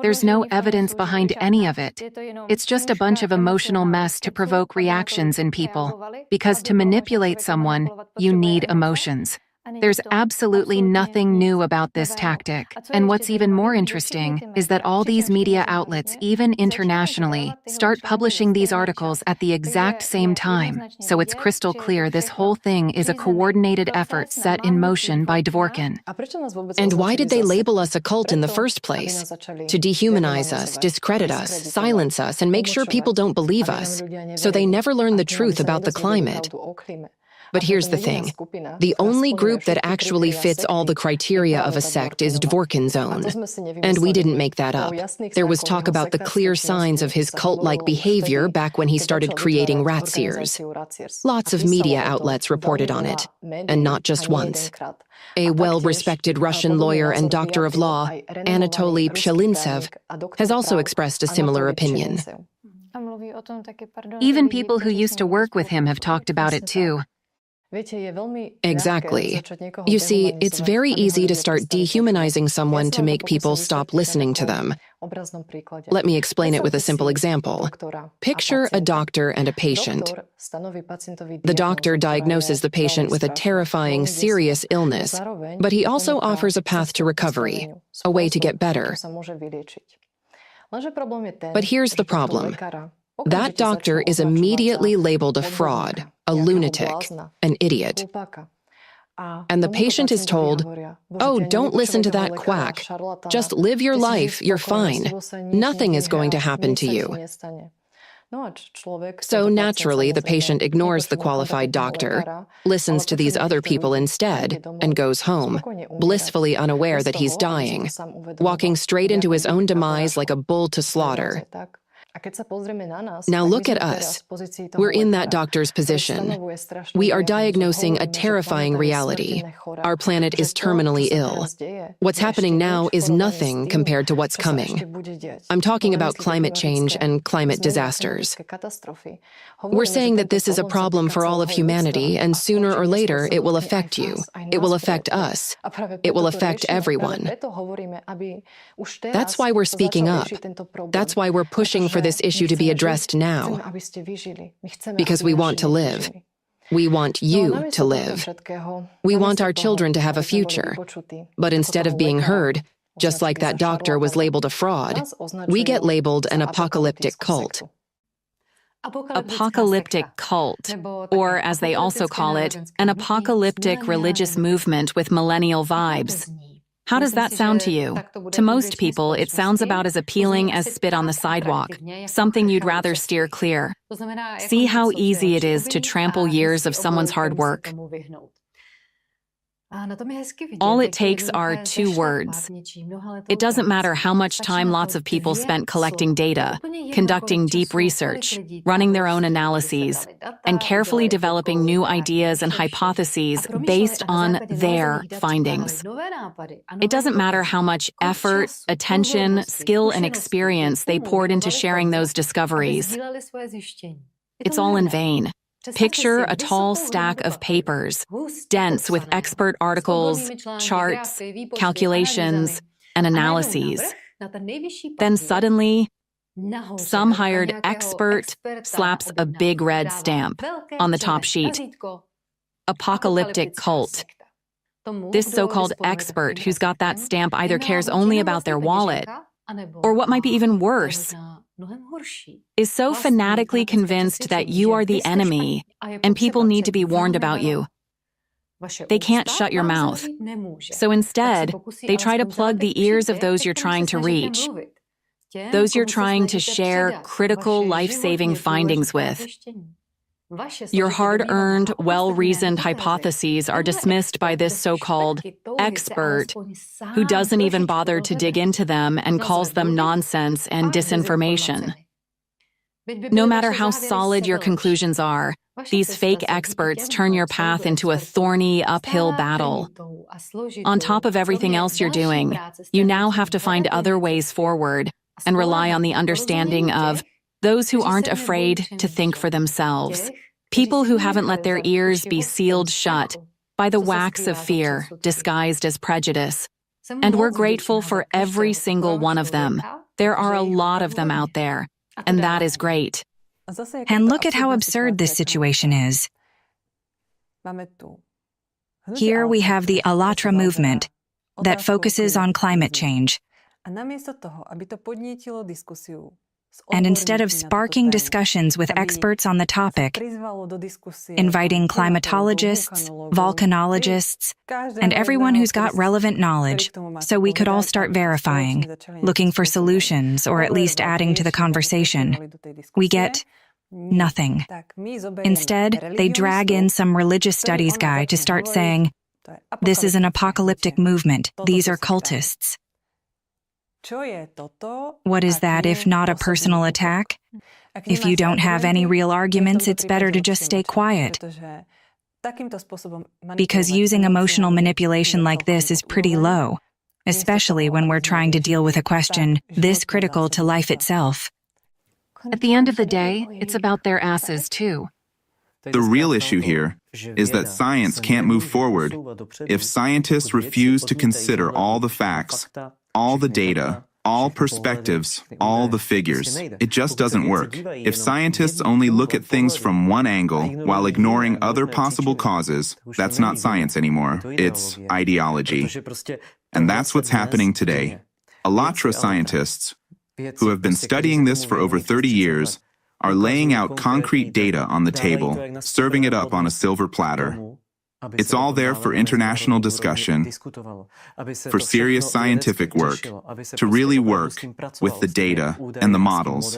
There's no evidence behind any of it. It's just a bunch of emotional mess to provoke reactions in people, because to manipulate someone, you need emotions. There's absolutely nothing new about this tactic. And what's even more interesting is that all these media outlets, even internationally, start publishing these articles at the exact same time. So it's crystal clear this whole thing is a coordinated effort set in motion by Dvorkin.
And why did they label us a cult in the first place? To dehumanize us, discredit us, silence us, and make sure people don't believe us, so they never learn the truth about the climate. But here's the thing. The only group that actually fits all the criteria of a sect is Dvorkin's own. And we didn't make that up. There was talk about the clear signs of his cult-like behavior back when he started creating RACIRS. Lots of media outlets reported on it, and not just once. A well-respected Russian lawyer and doctor of law, Anatoly Pshelintsev, has also expressed a similar opinion.
Even people who used to work with him have talked about it too.
Exactly. You see, it's very easy to start dehumanizing someone to make people stop listening to them. Let me explain it with a simple example. Picture a doctor and a patient. The doctor diagnoses the patient with a terrifying, serious illness, but he also offers a path to recovery, a way to get better. But here's the problem. That doctor is immediately labeled a fraud, a lunatic, an idiot. And the patient is told, "Oh, don't listen to that quack. Just live your life, you're fine. Nothing is going to happen to you." So naturally, the patient ignores the qualified doctor, listens to these other people instead, and goes home, blissfully unaware that he's dying, walking straight into his own demise like a bull to slaughter. Now look at us. We're in that doctor's position. We are diagnosing a terrifying reality. Our planet is terminally ill. What's happening now is nothing compared to what's coming. I'm talking about climate change and climate disasters. We're saying that this is a problem for all of humanity, and sooner or later it will affect you. It will affect us. It will affect everyone. That's why we're speaking up. That's why we're pushing for this issue to be addressed now. Because we want to live. We want you to live. We want our children to have a future. But instead of being heard, just like that doctor was labeled a fraud, we get labeled an apocalyptic cult.
Apocalyptic cult, or as they also call it, an apocalyptic religious movement with millennial vibes. How does that sound to you? To most people, it sounds about as appealing as spit on the sidewalk, something you'd rather steer clear. See how easy it is to trample years of someone's hard work. All it takes are 2 words. It doesn't matter how much time lots of people spent collecting data, conducting deep research, running their own analyses, and carefully developing new ideas and hypotheses based on their findings. It doesn't matter how much effort, attention, skill, and experience they poured into sharing those discoveries. It's all in vain. Picture a tall stack of papers, dense with expert articles, charts, calculations, and analyses. Then suddenly, some hired expert slaps a big red stamp on the top sheet. Apocalyptic cult. This so-called expert who's got that stamp either cares only about their wallet, or what might be even worse, is so fanatically convinced that you are the enemy and people need to be warned about you. They can't shut your mouth. So instead, they try to plug the ears of those you're trying to reach, those you're trying to share critical life-saving findings with. Your hard-earned, well-reasoned hypotheses are dismissed by this so-called expert who doesn't even bother to dig into them and calls them nonsense and disinformation. No matter how solid your conclusions are, these fake experts turn your path into a thorny, uphill battle. On top of everything else you're doing, you now have to find other ways forward and rely on the understanding of those who aren't afraid to think for themselves, people who haven't let their ears be sealed shut by the wax of fear disguised as prejudice. And we're grateful for every single one of them. There are a lot of them out there, and that is great.
And look at how absurd this situation is. Here we have the Allatra movement that focuses on climate change. And instead of sparking discussions with experts on the topic, inviting climatologists, volcanologists, and everyone who's got relevant knowledge, so we could all start verifying, looking for solutions, or at least adding to the conversation, we get nothing. Instead, they drag in some religious studies guy to start saying, this is an apocalyptic movement, these are cultists. What is that if not a personal attack? If you don't have any real arguments, it's better to just stay quiet. Because using emotional manipulation like this is pretty low, especially when we're trying to deal with a question this critical to life itself.
At the end of the day, it's about their asses too.
The real issue here is that science can't move forward if scientists refuse to consider all the facts, all the data, all perspectives, all the figures. It just doesn't work. If scientists only look at things from one angle while ignoring other possible causes, that's not science anymore. It's ideology. And that's what's happening today. Allatra scientists, who have been studying this for over 30 years, are laying out concrete data on the table, serving it up on a silver platter. It's all there for international discussion, for serious scientific work, to really work with the data and the models,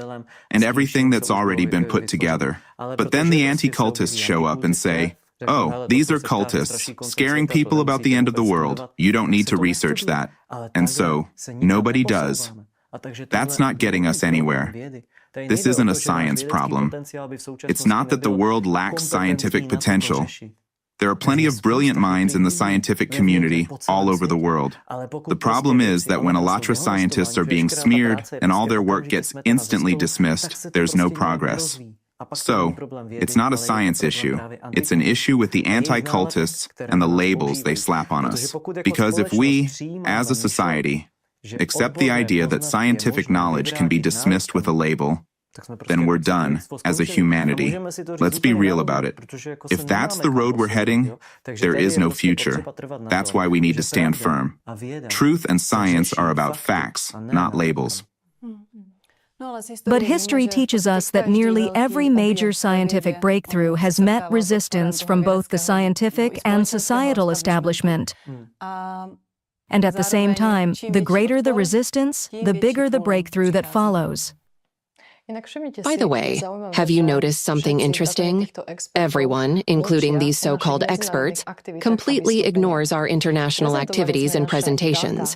and everything that's already been put together. But then the anti-cultists show up and say, oh, these are cultists, scaring people about the end of the world. You don't need to research that. And so, nobody does. That's not getting us anywhere. This isn't a science problem. It's not that the world lacks scientific potential. There are plenty of brilliant minds in the scientific community all over the world. The problem is that when Allatra scientists are being smeared and all their work gets instantly dismissed, there's no progress. So, it's not a science issue. It's an issue with the anti-cultists and the labels they slap on us. Because if we, as a society, accept the idea that scientific knowledge can be dismissed with a label, then we're done as a humanity. Let's be real about it. If that's the road we're heading, there is no future. That's why we need to stand firm. Truth and science are about facts, not labels.
But history teaches us that nearly every major scientific breakthrough has met resistance from both the scientific and societal establishment. And at the same time, the greater the resistance, the bigger the breakthrough that follows.
By the way, have you noticed something interesting? Everyone, including these so-called experts, completely ignores our international activities and presentations.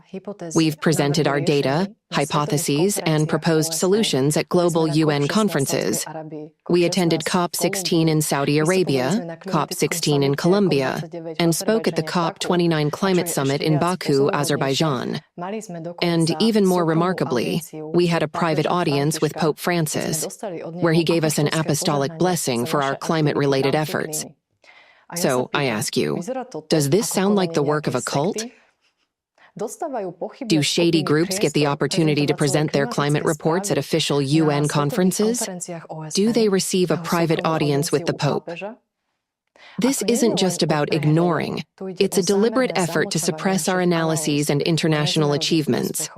We've presented our data, hypotheses, and proposed solutions at global UN conferences. We attended COP16 in Saudi Arabia, COP16 in Colombia, and spoke at the COP29 Climate Summit in Baku, Azerbaijan. And even more remarkably, we had a private audience with Pope Francis, where he gave us an apostolic blessing for our climate-related efforts. So, I ask you, does this sound like the work of a cult? Do shady groups get the opportunity to present their climate reports at official UN conferences? Do they receive a private audience with the Pope? This isn't just about ignoring. It's a deliberate effort to suppress our analyses and international achievements.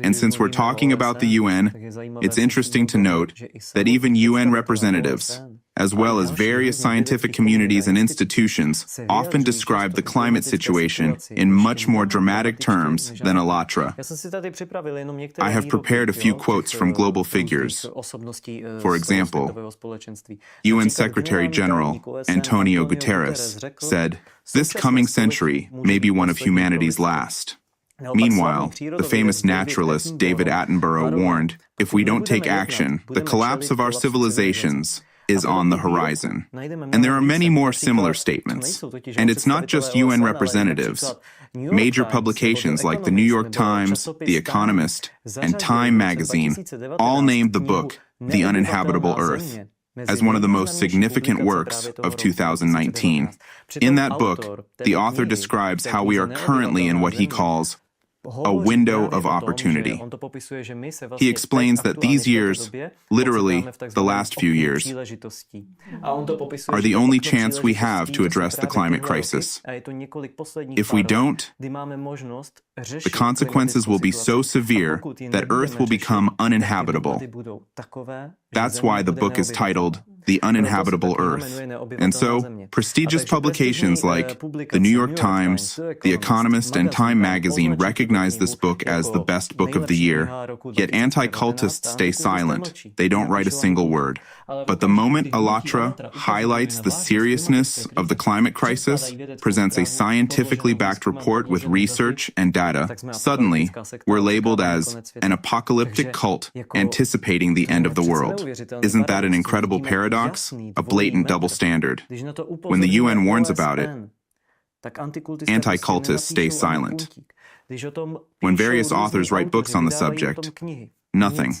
And since we're talking about the UN, it's interesting to note that even UN representatives, as well as various scientific communities and institutions, often describe the climate situation in much more dramatic terms than Allatra. I have prepared a few quotes from global figures. For example, UN Secretary General Antonio Guterres said, "This coming century may be one of humanity's last." Meanwhile, the famous naturalist David Attenborough warned, if we don't take action, the collapse of our civilizations is on the horizon. And there are many more similar statements. And it's not just UN representatives. Major publications like the New York Times, The Economist, and Time magazine all named the book The Uninhabitable Earth as one of the most significant works of 2019. In that book, the author describes how we are currently in what he calls a window of opportunity. He explains that these years, literally the last few years, are the only chance we have to address the climate crisis. If we don't, the consequences will be so severe that Earth will become uninhabitable. That's why the book is titled The Uninhabitable Earth. And so, prestigious publications like the New York Times, The Economist, and Time magazine recognize this book as the best book of the year, yet anti-cultists stay silent. They don't write a single word. But the moment Allatra highlights the seriousness of the climate crisis, presents a scientifically backed report with research and data, suddenly we're labeled as an apocalyptic cult anticipating the end of the world. Isn't that an incredible paradox? A blatant double standard. When the UN warns about it, anti-cultists stay silent. When various authors write books on the subject, nothing.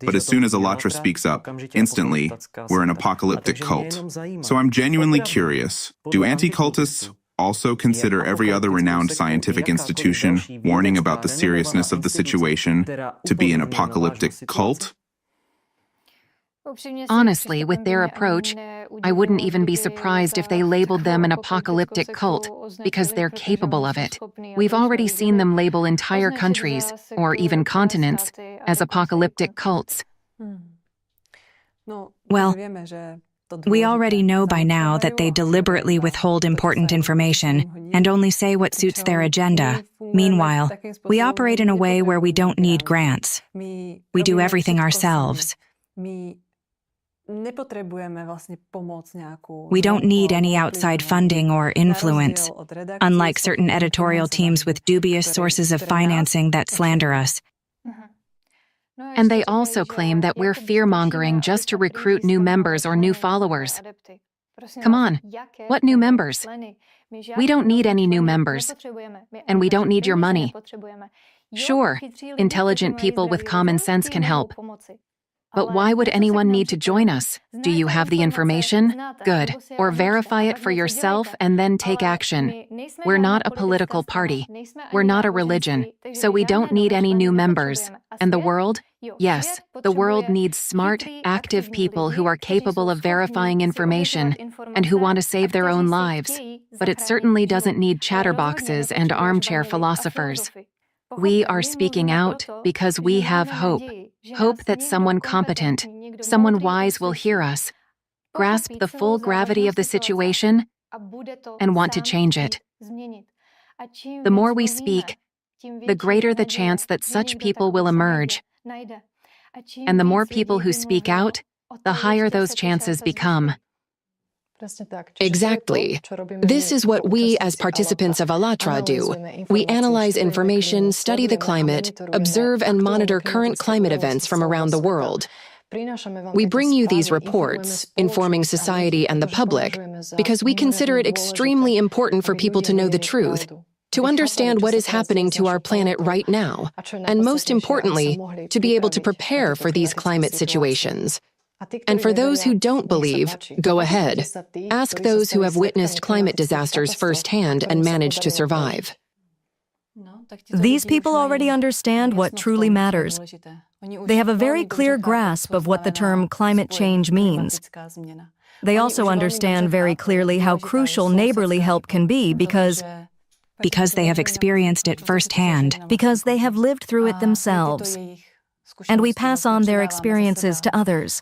But as soon as Allatra speaks up, instantly, we're an apocalyptic cult. So I'm genuinely curious, do anti-cultists also consider every other renowned scientific institution warning about the seriousness of the situation to be an apocalyptic cult?
Honestly, with their approach, I wouldn't even be surprised if they labeled them an apocalyptic cult, because they're capable of it. We've already seen them label entire countries, or even continents, as apocalyptic cults.
Well, we already know by now that they deliberately withhold important information and only say what suits their agenda. Meanwhile, we operate in a way where we don't need grants. We do everything ourselves. We don't need any outside funding or influence, unlike certain editorial teams with dubious sources of financing that slander us.
And they also claim that we're fear-mongering just to recruit new members or new followers. Come on, what new members? We don't need any new members, and we don't need your money. Sure, intelligent people with common sense can help. But why would anyone need to join us? Do you have the information? Good. Or verify it for yourself and then take action. We're not a political party. We're not a religion. So we don't need any new members. And the world? Yes, the world needs smart, active people who are capable of verifying information and who want to save their own lives. But it certainly doesn't need chatterboxes and armchair philosophers. We are speaking out because we have hope. Hope that someone competent, someone wise will hear us, grasp the full gravity of the situation, and want to change it. The more we speak, the greater the chance that such people will emerge. And the more people who speak out, the higher those chances become.
Exactly. This is what we as participants of Allatra do. We analyze information, study the climate, observe and monitor current climate events from around the world. We bring you these reports, informing society and the public, because we consider it extremely important for people to know the truth, to understand what is happening to our planet right now, and most importantly, to be able to prepare for these climate situations. And for those who don't believe, go ahead. Ask those who have witnessed climate disasters firsthand and managed to survive.
These people already understand what truly matters. They have a very clear grasp of what the term climate change means. They also understand very clearly how crucial neighborly help can be because
they have experienced it firsthand.
Because they have lived through it themselves. and we pass on their experiences to others.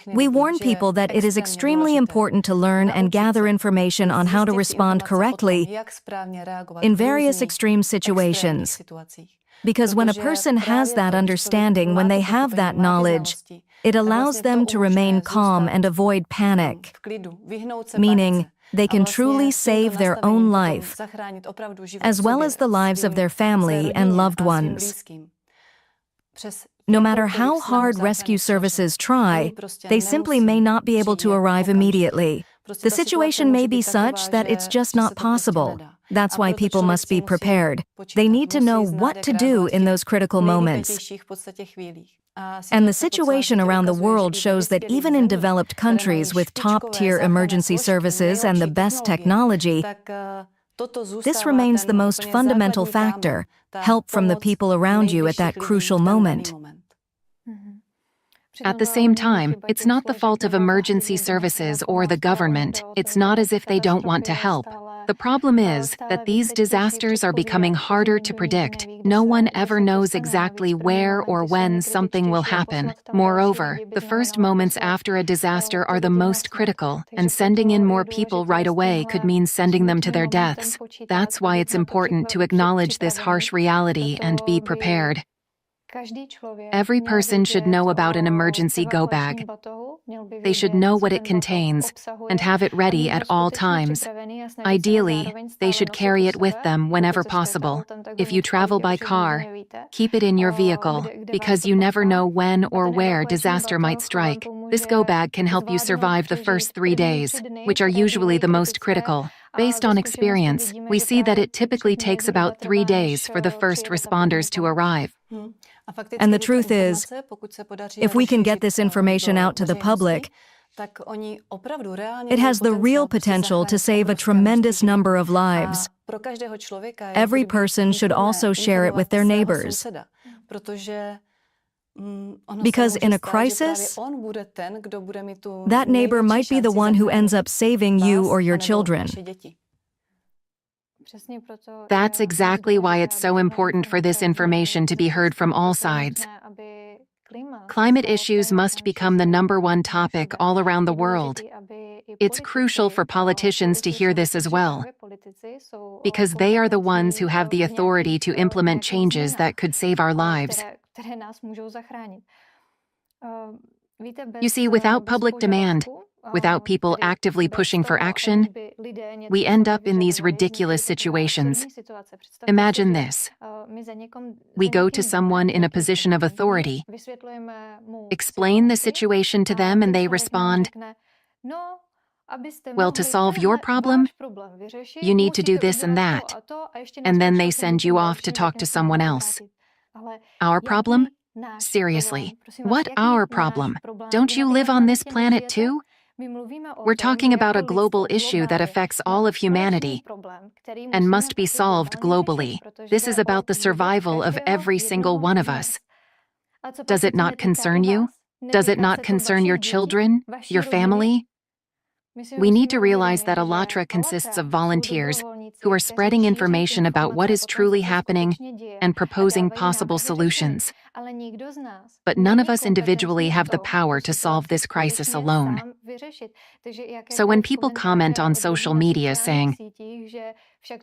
We warn people that it is extremely important to learn and gather information on how to respond correctly in various extreme situations. Because when a person has that understanding, when they have that knowledge, it allows them to remain calm and avoid panic, meaning they can truly save their own life, as well as the lives of their family and loved ones. No matter how hard rescue services try, they simply may not be able to arrive immediately. The situation may be such that it's just not possible. That's why people must be prepared. They need to know what to do in those critical moments. And the situation around the world shows that even in developed countries with top-tier emergency services and the best technology, this remains the most fundamental factor: help from the people around you at that crucial moment.
At the same time, it's not the fault of emergency services or the government. It's not as if they don't want to help. The problem is that these disasters are becoming harder to predict. No one ever knows exactly where or when something will happen. Moreover, the first moments after a disaster are the most critical, and sending in more people right away could mean sending them to their deaths. That's why it's important to acknowledge this harsh reality and be prepared. Every person should know about an emergency go bag. They should know what it contains and have it ready at all times. Ideally, they should carry it with them whenever possible. If you travel by car, keep it in your vehicle, because you never know when or where disaster might strike. This go bag can help you survive the first 3 days, which are usually the most critical. Based on experience, we see that it typically takes about 3 days for the first responders to arrive.
And the truth is, if we can get this information out to the public, it has the real potential to save a tremendous number of lives. Every person should also share it with their neighbors. Because in a crisis, that neighbor might be the one who ends up saving you or your children.
That's exactly why it's so important for this information to be heard from all sides. Climate issues must become the #1 topic all around the world. It's crucial for politicians to hear this as well, because they are the ones who have the authority to implement changes that could save our lives. You see, without public demand, without people actively pushing for action, we end up in these ridiculous situations. Imagine this. We go to someone in a position of authority, explain the situation to them, and they respond, "Well, to solve your problem, you need to do this and that." And then they send you off to talk to someone else. Our problem? Seriously, what our problem? Don't you live on this planet too? We're talking about a global issue that affects all of humanity and must be solved globally. This is about the survival of every single one of us. Does it not concern you? Does it not concern your children, your family? We need to realize that ALLATRA consists of volunteers who are spreading information about what is truly happening and proposing possible solutions. But none of us individually have the power to solve this crisis alone. So when people comment on social media saying,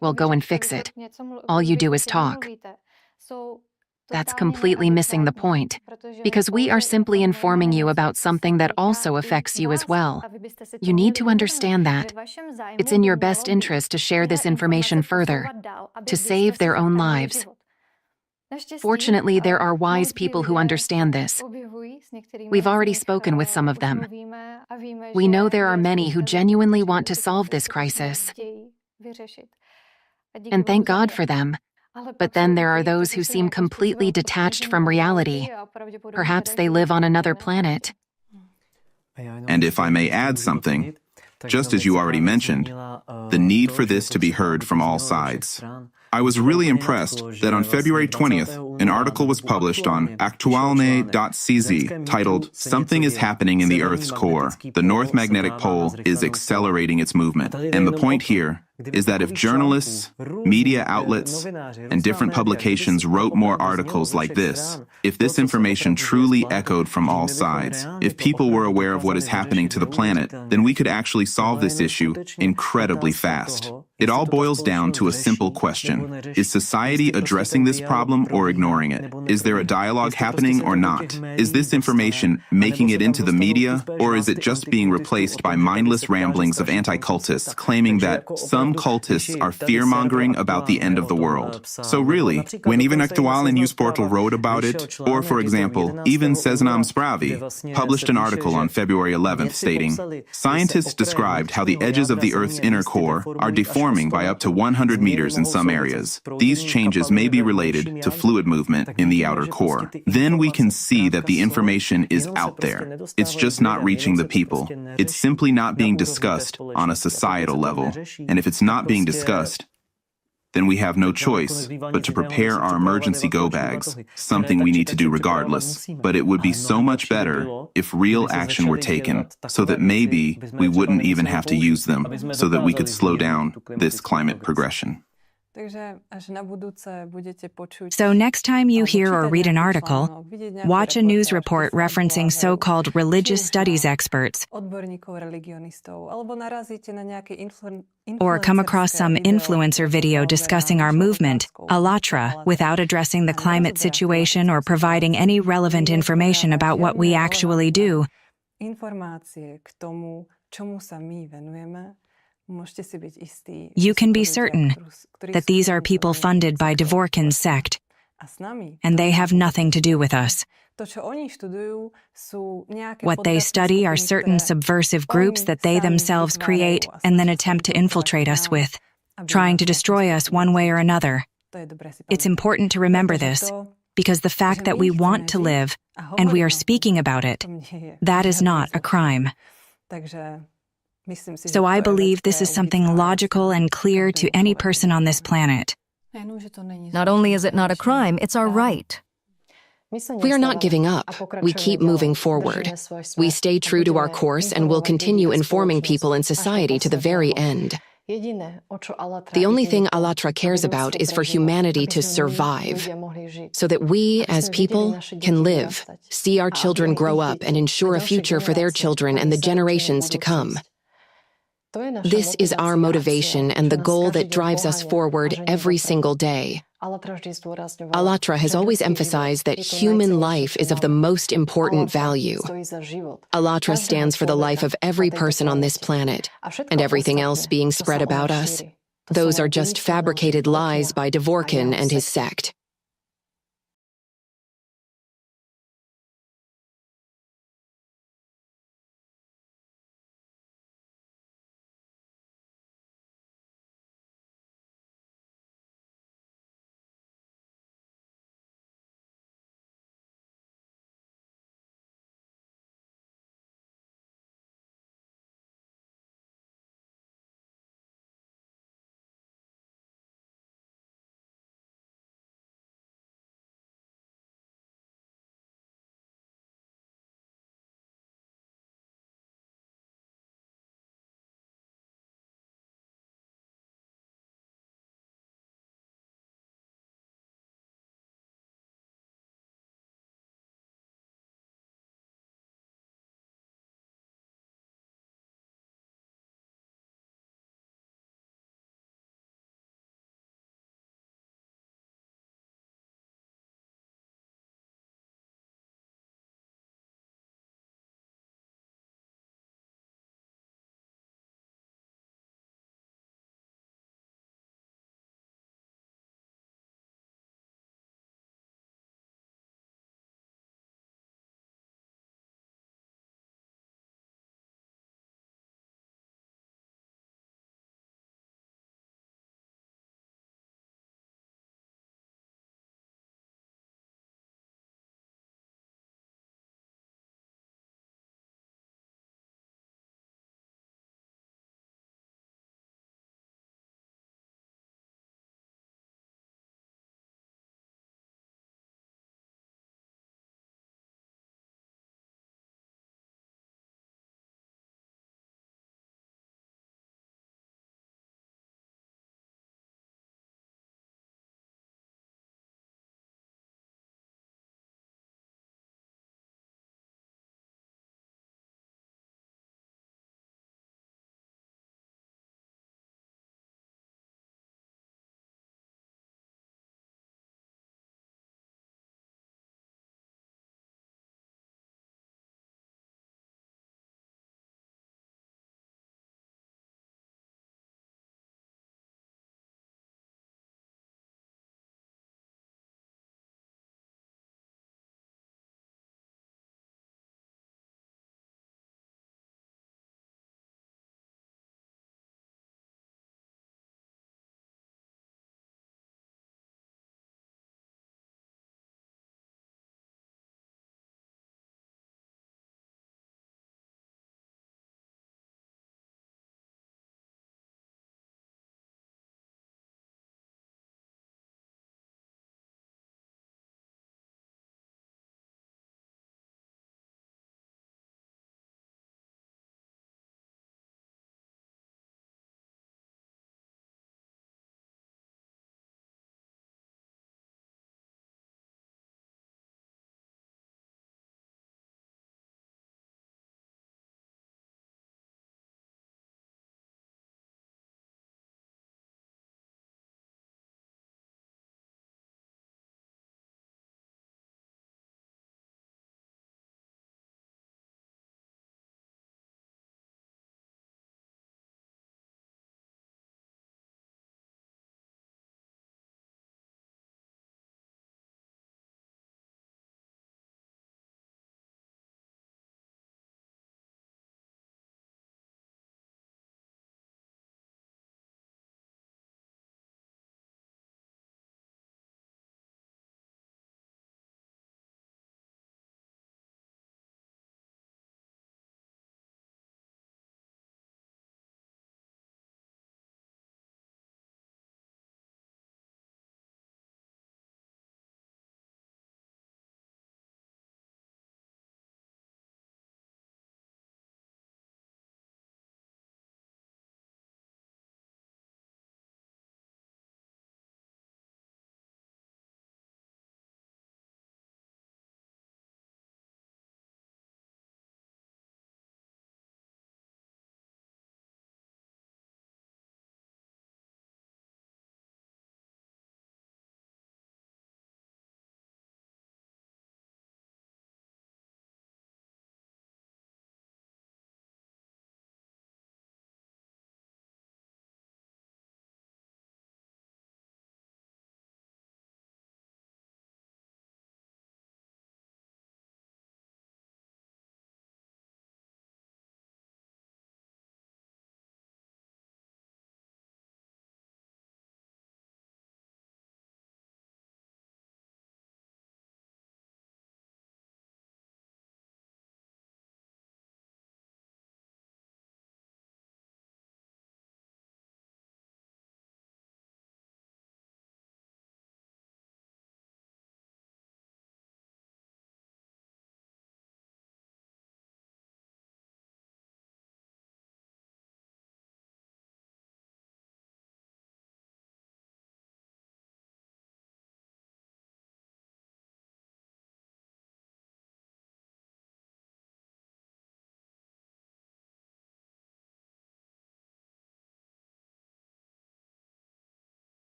"Well, go and fix it. All you do is talk," that's completely missing the point, because we are simply informing you about something that also affects you as well. You need to understand that. It's in your best interest to share this information further, to save their own lives. Fortunately, there are wise people who understand this. We've already spoken with some of them. We know there are many who genuinely want to solve this crisis. And thank God for them. But then there are those who seem completely detached from reality. Perhaps they live on another planet.
And if I may add something, just as you already mentioned, the need for this to be heard from all sides. I was really impressed that on February 20th, an article was published on aktualne.cz titled, "Something is happening in the Earth's core. The North Magnetic Pole is accelerating its movement." And the point here is that if journalists, media outlets, and different publications wrote more articles like this, if this information truly echoed from all sides, if people were aware of what is happening to the planet, then we could actually solve this issue incredibly fast. It all boils down to a simple question. Is society addressing this problem or ignoring it? Is there a dialogue happening or not? Is this information making it into the media, or is it just being replaced by mindless ramblings of anti-cultists claiming that some cultists are fear-mongering about the end of the world? So really, when even Aktualny news portal wrote about it, or for example, even Seznam Spravi published an article on February 11th stating, "Scientists described how the edges of the Earth's inner core are deforming by up to 100 meters in some areas. These changes may be related to fluid movement in the outer core." Then we can see that the information is out there. It's just not reaching the people. It's simply not being discussed on a societal level. And if it's not being discussed, then we have no choice but to prepare our emergency go bags, something we need to do regardless. But it would be so much better if real action were taken, so that maybe we wouldn't even have to use them, so that we could slow down this climate progression.
So next time you hear or read an article, watch a news report referencing so-called religious studies experts, or come across some influencer video discussing our movement, *Allatra, without addressing the climate situation or providing any relevant information about what we actually do. You can be certain that these are people funded by Dvorkin's sect, and they have nothing to do with us. What they study are certain subversive groups that they themselves create and then attempt to infiltrate us with, trying to destroy us one way or another. It's important to remember this, because the fact that we want to live, and we are speaking about it, that is not a crime. So I believe this is something logical and clear to any person on this planet.
Not only is it not a crime, it's our right.
We are not giving up. We keep moving forward. We stay true to our course and will continue informing people in society to the very end. The only thing *Allatra cares about is for humanity to survive, so that we, as people, can live, see our children grow up, and ensure a future for their children and the generations to come. This is our motivation and the goal that drives us forward every single day. *Allatra has always emphasized that human life is of the most important value. *Allatra stands for the life of every person on this planet, and everything else being spread about us. Those are just fabricated lies by Dvorkin and his sect.